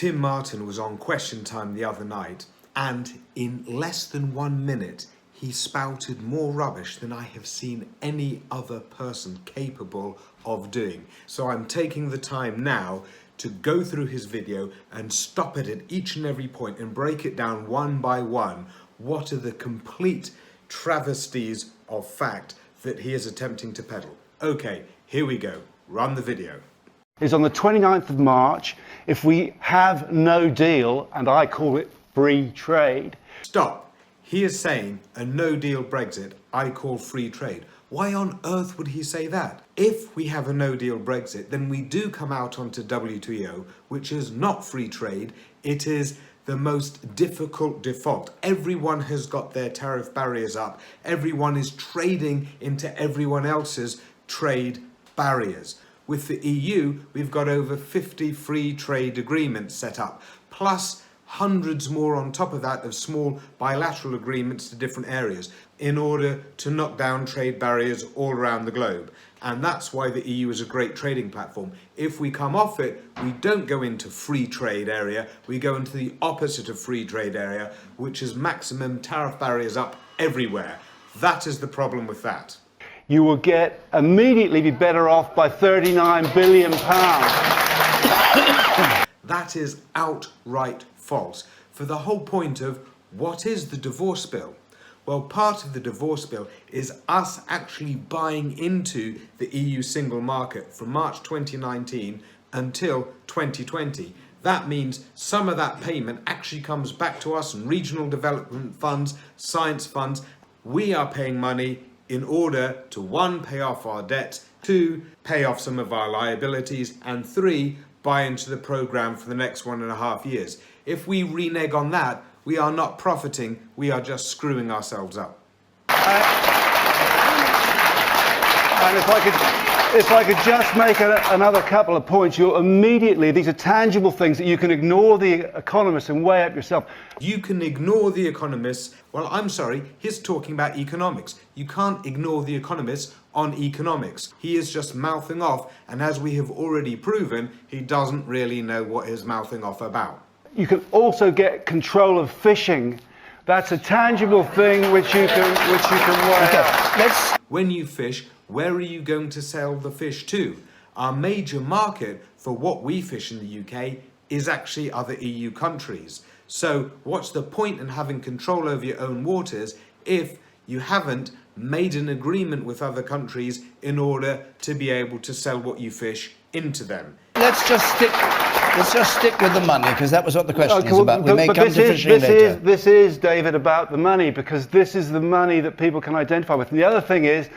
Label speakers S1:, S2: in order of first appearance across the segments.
S1: Tim Martin was on Question Time the other night, and in less than 1 minute, he spouted more rubbish than I have seen any other person capable of doing. So I'm taking the time now to go through his video and stop it at each and every point and break it down one by one. What are the complete travesties of fact that he is attempting to peddle? Okay, here we go. Run the video.
S2: Is on the 29th of March, if we have no deal, and I call it free trade.
S1: Stop. He is saying a no-deal Brexit, I call free trade. Why on earth would he say that? If we have a no-deal Brexit, then we do come out onto WTO, which is not free trade. It is the most difficult default. Everyone has got their tariff barriers up. Everyone is trading into everyone else's trade barriers. With the EU, we've got over 50 free trade agreements set up, plus hundreds more on top of that of small bilateral agreements to different areas in order to knock down trade barriers all around the globe. And that's why the EU is a great trading platform. If we come off it, we don't go into free trade area, we go into the opposite of free trade area, which is maximum tariff barriers up everywhere. That is the problem with that.
S2: You will immediately be better off by £39 billion.
S1: That is outright false. For the whole point of what is the divorce bill? Well, part of the divorce bill is us actually buying into the EU single market from March 2019 until 2020. That means some of that payment actually comes back to us in regional development funds, science funds. We are paying money in order to 1, pay off our debts, 2, pay off some of our liabilities, and 3, buy into the programme for the next 1.5 years. If we renege on that, we are not profiting, we are just screwing ourselves up.
S2: And if I could just make another couple of points, these are tangible things that you can ignore the economists and weigh up yourself.
S1: You can ignore the economists. Well, I'm sorry, he's talking about economics. You can't ignore the economists on economics. He is just mouthing off, and as we have already proven, he doesn't really know what he's mouthing off about.
S2: You can also get control of fishing. That's a tangible thing which you can weigh up.
S1: When you fish, where are you going to sell the fish to? Our major market for what we fish in the UK is actually other EU countries. So what's the point in having control over your own waters if you haven't made an agreement with other countries in order to be able to sell what you fish into them?
S3: Let's just stick with the money, because that was what the question is about. We may come to fishing later.
S2: This is, David, about the money, because this is the money that people can identify with. And the other thing is,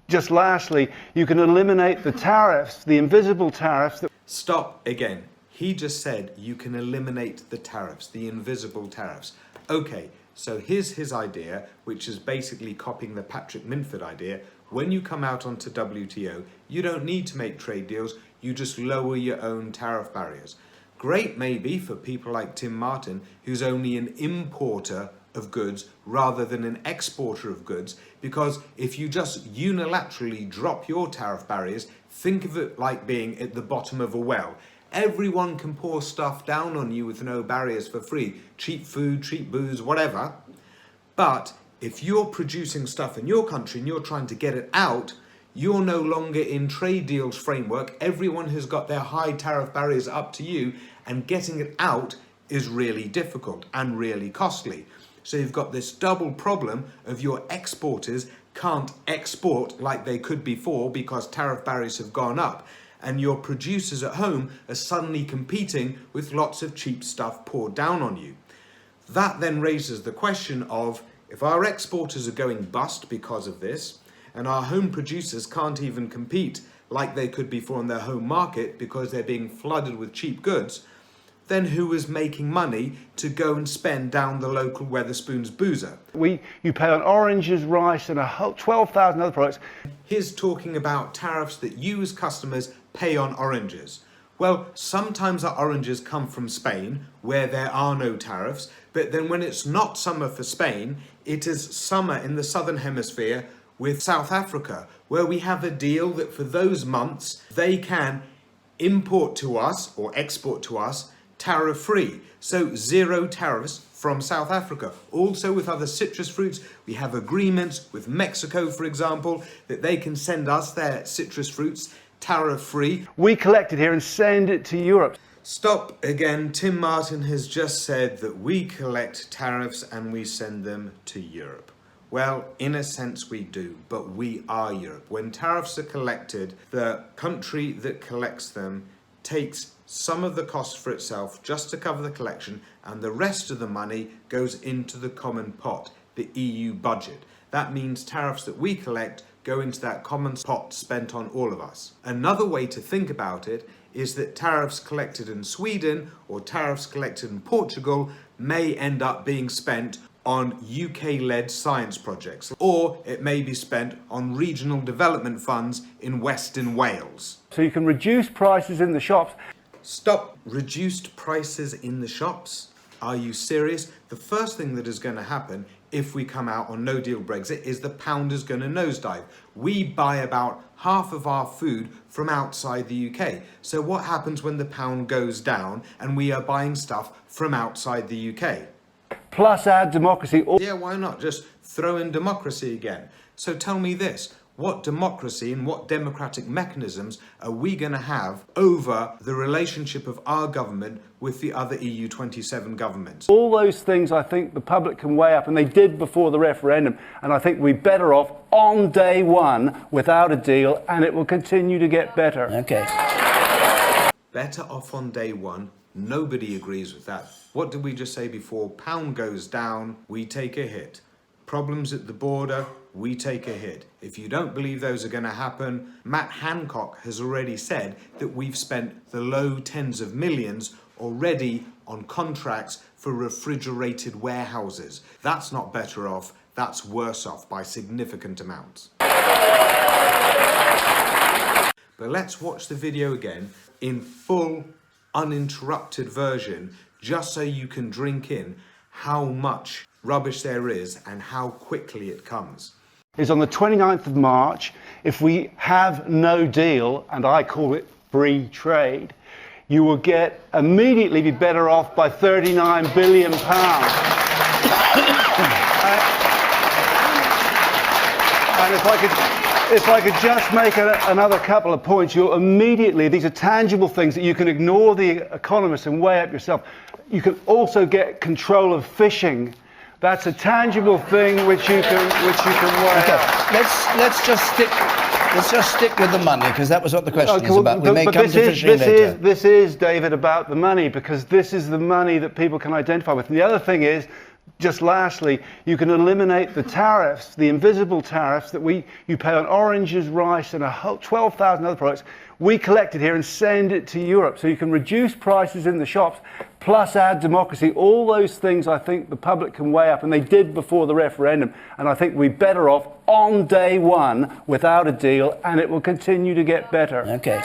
S2: just lastly, you can eliminate the tariffs, the invisible tariffs.
S1: Stop again. He just said you can eliminate the tariffs, the invisible tariffs. Okay, so here's his idea, which is basically copying the Patrick Minford idea. When you come out onto WTO, you don't need to make trade deals, you just lower your own tariff barriers. Great maybe for people like Tim Martin, who's only an importer of goods rather than an exporter of goods, because if you just unilaterally drop your tariff barriers, think of it like being at the bottom of a well. Everyone can pour stuff down on you with no barriers for free. Cheap food, cheap booze, whatever. But if you're producing stuff in your country and you're trying to get it out, you're no longer in trade deals framework. Everyone has got their high tariff barriers up to you, and getting it out is really difficult and really costly. So you've got this double problem of your exporters can't export like they could before because tariff barriers have gone up, and your producers at home are suddenly competing with lots of cheap stuff poured down on you. That then raises the question of, if our exporters are going bust because of this, and our home producers can't even compete like they could before in their home market because they're being flooded with cheap goods, then who is making money to go and spend down the local Wetherspoons boozer?
S2: You pay on oranges, rice, and 12,000 other products.
S1: He's talking about tariffs that you as customers pay on oranges. Well, sometimes our oranges come from Spain, where there are no tariffs, but then when it's not summer for Spain, it is summer in the southern hemisphere with South Africa, where we have a deal that for those months they can import to us or export to us tariff-free. So 0 tariffs from South Africa. Also with other citrus fruits, we have agreements with Mexico, for example, that they can send us their citrus fruits tariff-free.
S2: We collect it here and send it to Europe.
S1: Stop again. Tim Martin has just said that we collect tariffs and we send them to Europe. Well, in a sense we do, but we are Europe. When tariffs are collected, the country that collects them takes some of the cost for itself just to cover the collection, and the rest of the money goes into the common pot, the EU budget. That means tariffs that we collect go into that common pot spent on all of us. Another way to think about it is that tariffs collected in Sweden or tariffs collected in Portugal may end up being spent on UK-led science projects, or it may be spent on regional development funds in Western Wales.
S2: So you can reduce prices in the shops.
S1: Stop. Reduced prices in the shops? Are you serious? The first thing that is going to happen if we come out on no-deal Brexit is the pound is going to nosedive. We buy about half of our food from outside the UK. So what happens when the pound goes down and we are buying stuff from outside the UK?
S2: Plus add democracy.
S1: Yeah, why not? Just throw in democracy again. So tell me this. What democracy and what democratic mechanisms are we going to have over the relationship of our government with the other EU 27 governments?
S2: All those things I think the public can weigh up, and they did before the referendum, and I think we're better off on day one without a deal, and it will continue to get better.
S3: Okay.
S1: Better off on day one. Nobody agrees with that. What did we just say before? Pound goes down, we take a hit. Problems at the border, we take a hit. If you don't believe those are going to happen, Matt Hancock has already said that we've spent the low tens of millions already on contracts for refrigerated warehouses. That's not better off, that's worse off by significant amounts. But let's watch the video again in full, uninterrupted version, just so you can drink in how much rubbish there is and how quickly it comes.
S2: Is on the 29th of March, if we have no deal, and I call it free trade, you will immediately be better off by £39 billion. And if I could just make another couple of points, these are tangible things that you can ignore the economists and weigh up yourself. You can also get control of fishing. That's a tangible thing which you can weigh up.
S3: Let's just stick with the money, because that was what the question is about. We may come to fishing later.
S2: This is, David, about the money, because this is the money that people can identify with. And the other thing is, just lastly, you can eliminate the tariffs, the invisible tariffs that you pay on oranges, rice, and 12,000 other products. We collect it here and send it to Europe. So you can reduce prices in the shops, plus add democracy. All those things I think the public can weigh up, and they did before the referendum. And I think we're better off on day one without a deal, and it will continue to get better.
S3: Okay.